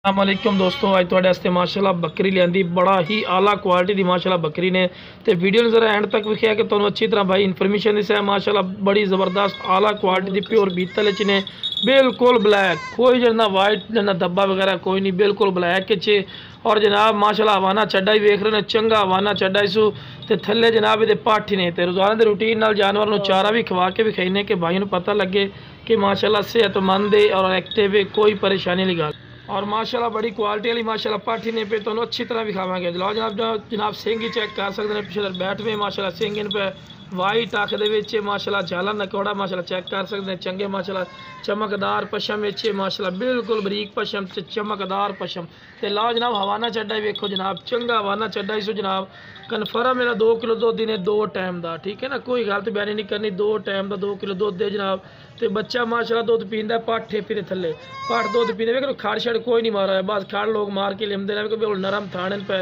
अस्सलामुअलैकुम दोस्तों, अज तुहाडे वास्ते माशाअल्लाह बकरी लियांदी बड़ा ही आला क्वालिटी की माशाअल्लाह बकरी ने। तो वीडियो ने जरा एंड तक विखिया कि तुहानूं अच्छी तरह भाई इन्फॉर्मेशन दिस है। माशाअल्लाह बड़ी ज़बरदस्त आला क्वालिटी की प्योर बीतल च ने, बिल्कुल ब्लैक, कोई जना वाइट जना धब्बा वगैरह कोई नहीं, बिल्कुल ब्लैक च। और जनाब माशाअल्लाह हवाना चड्डा ही वेख रहे हैं, चंगा हवाना चड्डा इसू ते थल्ले जनाब ये पाठी ने। तो रोज़ाना के रूटीन नाल जानवर नूं चारा भी खवा के विखाईने कि भाई नूं पता लगे कि माशाअल्लाह सेहतमंद है और एक्टिव है, कोई परेशानी वाली गल। और माशाल्लाह बड़ी क्वालिटी वाली माशाल्लाह पाठी ने पे तुहानूं अच्छी तरह विखावांगे। लो जनाब सिंह ही चेक कर सकते हैं, पिछले बैठ में माशाल्लाह सिंह इन पे वाइट अख दे माशाल्लाह झाला नकौड़ा माशाल्लाह चेक कर सकते हैं। चंगे माशाल्लाह चमकदार पशम माशाल्लाह बिल्कुल बरीक पशम चमकदार पशम। तो लो जनाब हवाना चड्डा ही वेखो जनाब, चंगा हवाना चड्डा इसो जनाब। कन्फर्म मेरा 2 किलो दुध ने 2 टाइम का, ठीक है ना, कोई गलत बयानी नहीं करनी। 2 टाइम का 2 किलो दुध है जनाब। तो बच्चा माशाल्लाह दुध पींदा, पाठे फिर थले पाठ दुध पींदे वे खाड़ छड़ कोई नहीं मारा है, बस खाड़ लोग मार के लिमदे ने बिल्कुल नरम थाने पे।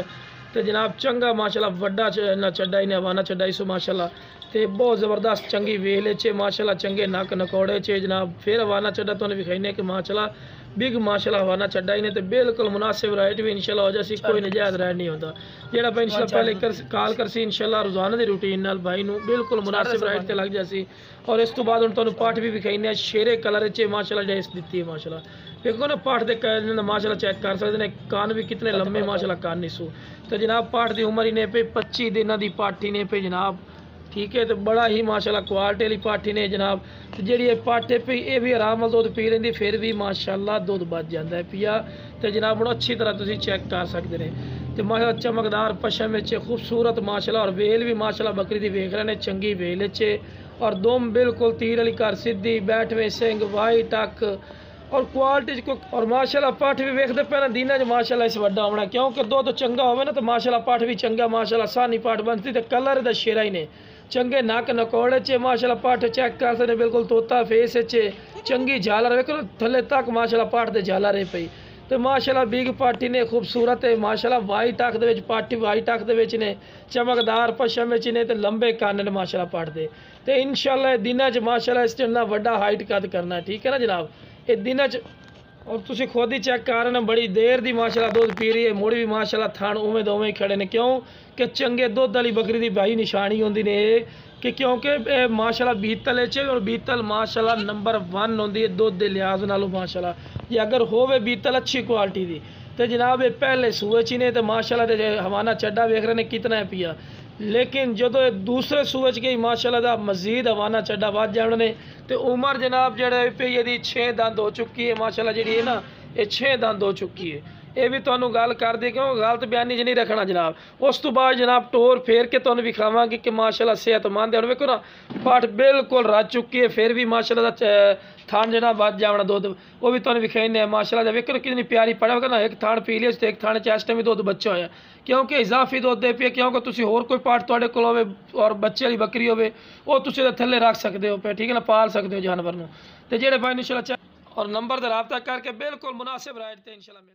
तो जनाब चंगा माशाल्लाह वड्डा ना चड्डा ही ने हवाना चड्डा इसो माशाल्लाह। तो बहुत ज़बरदस्त चंगी वेल चे माशाल्लाह, चंगे नक नकौड़े चे जनाब। फिर हवाना चड्डा तुहानूं विखाईने कि माशाल्लाह बिग माशाल्लाह हवाना चड्डा ही ने। तो बिल्कुल मुनासिब राइट भी इंशाल्लाह हो जासी, कोई नजायज़ राइट नहीं होता। जेड़ा भाई इंशाल्लाह पहले कॉल करसी इंशाल्लाह रोज़ाना की रूटीन नाल भाई नूं बिल्कुल मुनासिब राइट ते लग जासी। और इस तो बाद हुण तुहानूं पाठ भी विखाईने शेरे कलर च माशाल्लाह डेस दित्ती है माशाल्लाह। देखो ना पाठ दे माशाल्लाह चेक कर सकते हैं, कान भी कितने लंबे माशाल्लाह कान निसू। तो जनाब पाठ की उम्र इन्हें पे 25 दिन की पाठी ने पे जनाब, ठीक है। तो बड़ा ही माशाल्लाह क्वालिटी वाली पाठी ने जनाब। तो जी पाठे पे ये भी आराम नाल दुध पी लेंदी, फिर भी माशाल्लाह दुध बच जाता है पिया। तो जनाब हम अच्छी तरह तुम चेक कर सकते हैं। तो माशाल्लाह चमकदार पशम खूबसूरत माशाल्लाह, और वेल भी माशाल्लाह बकरी की वेख रहे हैं, चंगी वेल च। और दुम बिल्कुल तीर वाली घर सीधी, बैठवें सिंह वाइट अक और क्वालिटी को। और माशाल्लाह पाठ भी वेखते पे ना दिन माशाल्लाह इस वड्डा होना, क्योंकि दुध चंगा हो ना तो माशाल्लाह पाठ भी चंगा माशाल्लाह सानी पाठ बनती। तो कलर दा शेरा ही ने, चंगे नक नकौड़े चे माशाल्लाह पाठ चेक कर सकते, बिल्कुल तोता फेस चे, चंगी झालर वेखो थले तक माशाल्लाह पाठ दे झालर है पई। तो माशाल्लाह बिग पाठी ने खूबसूरत है माशाल्लाह, वाइट अख दे पाठी वाइट अख दे ने, चमकदार पशम ने, तो लंबे कान ने माशाल्लाह पाठ दे। तो इंशाल्लाह दिन माशाल्लाह इस ना वड्डा हाइट कद करना है, ठीक है ना जनाब, ये दिन। और तुम खुद ही चेक कर रहे हैं बड़ी देर की माशाल्लाह दुध पी रही है, मुड़ भी माशाल्लाह थान उवें दो उवें खड़े ने, क्यों कि चंगे दुध वाली बकरी की भाई निशानी होंगी ने कि क्योंकि माशाल्लाह बीतल च, और बीतल माशाल्लाह नंबर 1 होंगी है दुध के लिहाज नालों माशाल्लाह। जे अगर होवे बीतल अच्छी क्वालिटी की तो जनाब ये पहले सूए च ने, तो माशाल्लाह हवाना चड्डा वेख रहे हैं कितना है पिया। लेकिन जो दूसरे सूए च गई माशाल्लाह दा मजीद हवाना चड्डा वध जाने ने। तो उम्र जनाब जड़े पे यदि 6 दंद हो चुकी है माशाल्लाह, जी है ना ये 6 दंद हो चुकी है। ये भी तुहानूं गल कर दे, क्यों गलत बयानी च नहीं रखना जनाब। उस तो बाद जनाब टोर फेर के तुहानूं विखावांगे कि माशाल्लाह सेहतमंद है। वेखो ना पाठ बिल्कुल रज चुकी है, फिर भी माशाल्लाह थान जनाब बच जावना दुध, वो भी तुहानूं विखाईने माशाल्लाह। वेखो कितनी प्यारी पड़ा ना, एक थान पी लिया तो एक थान च इस टाइम दुध बच्चा होया, क्योंकि इजाफी दुध दे पे, क्योंकि तुसीं होर कोई पाठ तुहाडे कोल होवे और बच्चे वाली बकरी होवे वो तुसीं थल्ले रख सकते हो पे, ठीक है ना, पाल सकते हो जानवर नूं। ते जेहड़े भाई इंशाल्लाह और नंबर ते राबता करके बिल्कुल मुनासिब राइट ते इंशाल्लाह मिल